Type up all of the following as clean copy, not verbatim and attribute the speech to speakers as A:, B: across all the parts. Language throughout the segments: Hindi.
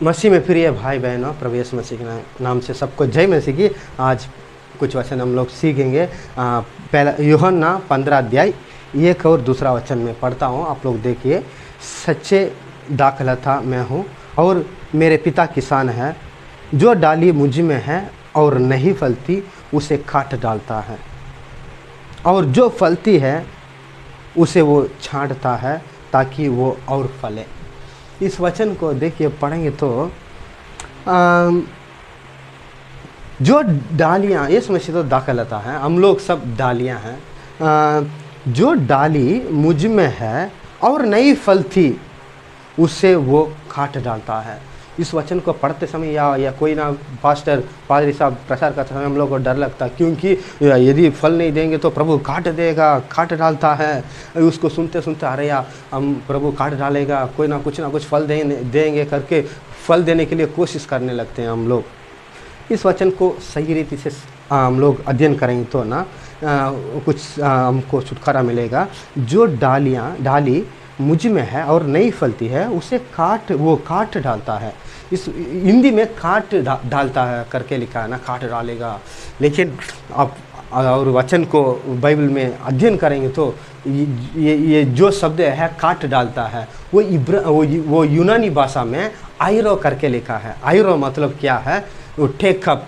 A: मसीह में प्रिय भाई बहनों, प्रभु यीशु मसीह के नाम से सबको जय मसीह की। आज कुछ वचन हम लोग सीखेंगे। पहला यूहन्ना 15 अध्याय 1 और दूसरा वचन में पढ़ता हूँ, आप लोग देखिए। सच्चे दाखलता मैं हूँ और मेरे पिता किसान है। जो डाली मुझ में है और नहीं फलती उसे काट डालता है, और जो फलती है उसे वो छांटता है ताकि वो और फले। इस वचन को देखिए, पढ़ेंगे तो जो डालियाँ, यीशु मसीह तो दाखलता है, हम लोग सब डालियाँ हैं। जो डाली मुझ में है और नहीं फलती उसे वो काट डालता है। इस वचन को पढ़ते समय या कोई ना पादरी साहब प्रचार करते समय हम लोग को डर लगता है, क्योंकि यदि फल नहीं देंगे तो प्रभु काट देगा, काट डालता है। उसको सुनते सुनते अरे यार हम प्रभु काट डालेगा, कोई ना कुछ फल देंगे करके फल देने के लिए कोशिश करने लगते हैं हम लोग। इस वचन को सही रीति से हम लोग अध्ययन करेंगे तो ना कुछ हमको छुटकारा मिलेगा। जो डाली मुझ में है और नहीं फलती है उसे वो काट डालता है। इस हिंदी में काट डालता है करके लिखा है ना, काट डालेगा। लेकिन आप और वचन को बाइबल में अध्ययन करेंगे तो ये जो शब्द है काट डालता है, वो यूनानी भाषा में आयरो करके लिखा है। आयरो मतलब क्या है? वो टेकअप,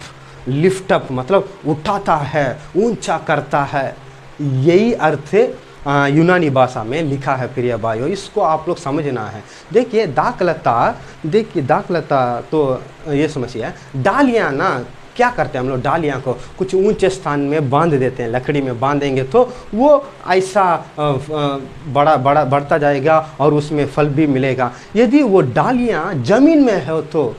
A: लिफ्टअप मतलब उठाता है, ऊंचा करता है। यही अर्थ यूनानी भाषा में लिखा है प्रिय भाइयों, इसको आप लोग समझना है। देखिए दाखलता तो यीशु मसीह है। डालियाँ ना क्या करते हैं हम लोग? डालियाँ को कुछ ऊंचे स्थान में बांध देते हैं। लकड़ी में बांधेंगे तो वो ऐसा बढ़ता जाएगा और उसमें फल भी मिलेगा। यदि वो डालियाँ जमीन में है तो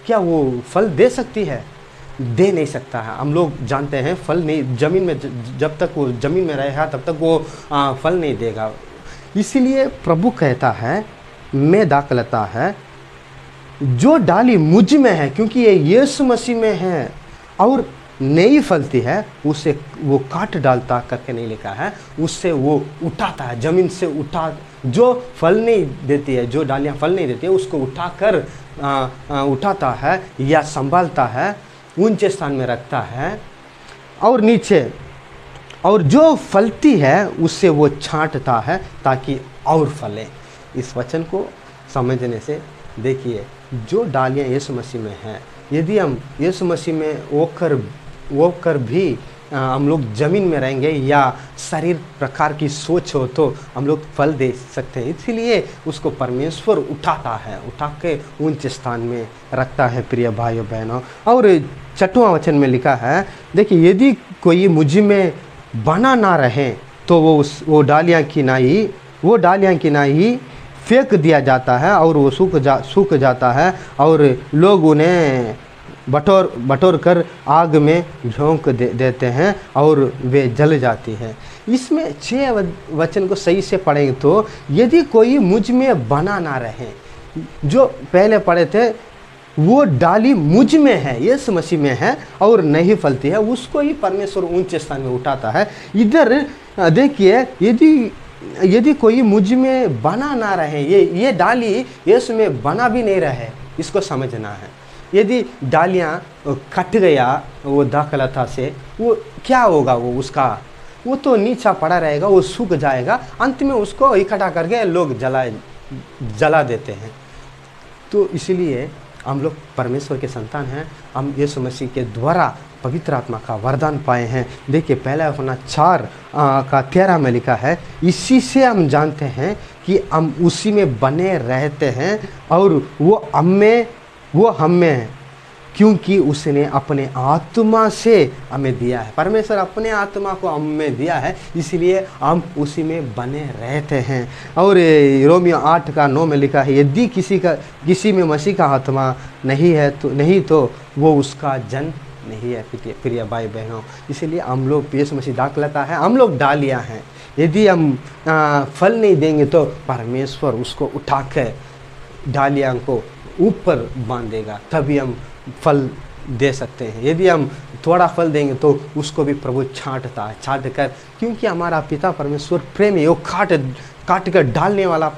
A: क्या वो फल दे सकती है? दे नहीं सकता है। हम लोग जानते हैं फल नहीं, जमीन में जब तक वो जमीन में रहेगा तब तक वो फल नहीं देगा। इसीलिए प्रभु कहता है मैं दाखलता है, जो डाली मुझ में है, क्योंकि ये यीशु मसीह में है और नहीं फलती है उसे वो काट डालता करके नहीं लिखा है, उससे वो उठाता है, जमीन से जो फल नहीं देती है, जो डालियाँ फल नहीं देती है उसको उठाकर उठाता है या संभालता है, ऊंचे स्थान में रखता है और नीचे, और जो फलती है उससे वो छांटता है ताकि और फले। इस वचन को समझने से देखिए, जो डालियाँ यीशु मसीह में हैं, यदि हम यीशु मसीह में होकर भी हम लोग ज़मीन में रहेंगे या शरीर प्रकार की सोच हो तो हम लोग फल दे सकते हैं। इसीलिए उसको परमेश्वर उठाता है, उठा के ऊंचे स्थान में रखता है प्रिय भाइयों बहनों। और 6वां वचन में लिखा है, देखिए यदि कोई मुझ में बना ना रहे तो वो डालियाँ की नाई फेंक दिया जाता है और वो सूख जाता है और लोग उन्हें बटोर कर आग में झोंक देते हैं और वे जल जाती हैं। इसमें 6 वचन को सही से पढ़ेंगे तो यदि कोई मुझ में बना ना रहे, जो पहले पढ़े थे वो डाली मुझ में है, यीशु मसीह में है और नहीं फलती है, उसको ही परमेश्वर ऊंचे स्थान में उठाता है। इधर देखिए, यदि कोई मुझ में बना ना रहे, ये डाली यीशु में बना भी नहीं रहे, इसको समझना है। यदि डालियाँ कट गया वो दाखलता से, वो क्या होगा? वो तो नीचा पड़ा रहेगा, वो सूख जाएगा, अंत में उसको इकट्ठा करके लोग जला देते हैं। तो इसलिए हम लोग परमेश्वर के संतान हैं, हम यीशु मसीह के द्वारा पवित्र आत्मा का वरदान पाए हैं। देखिए पहला यूहन्ना 4:13 में लिखा है, इसी से हम जानते हैं कि हम उसी में बने रहते हैं और वो हम में है, क्योंकि उसने अपने आत्मा से हमें दिया है। परमेश्वर अपने आत्मा को हम में दिया है, इसलिए हम उसी में बने रहते हैं। और रोमियो 8:9 में लिखा है, यदि किसी में मसीह का आत्मा नहीं तो वो उसका जन नहीं है प्रिय भाई बहनों। इसीलिए हम लोग यीशु मसीह दाखलता है, हम लोग डालियाँ हैं। यदि हम फल नहीं देंगे तो परमेश्वर उसको उठा के डालियाँ को ऊपर बांधेगा, तभी हम फल दे सकते हैं। यदि हम थोड़ा फल देंगे तो उसको भी प्रभु छांट कर, क्योंकि हमारा पिता परमेश्वर प्रेम है, वो काट कर डालने वाला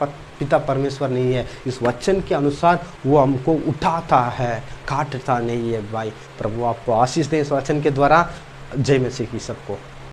A: पिता परमेश्वर नहीं है। इस वचन के अनुसार वो हमको उठाता है, काटता नहीं है। भाई प्रभु आपको आशीष दे इस वचन के द्वारा। जय मसीह की सबको।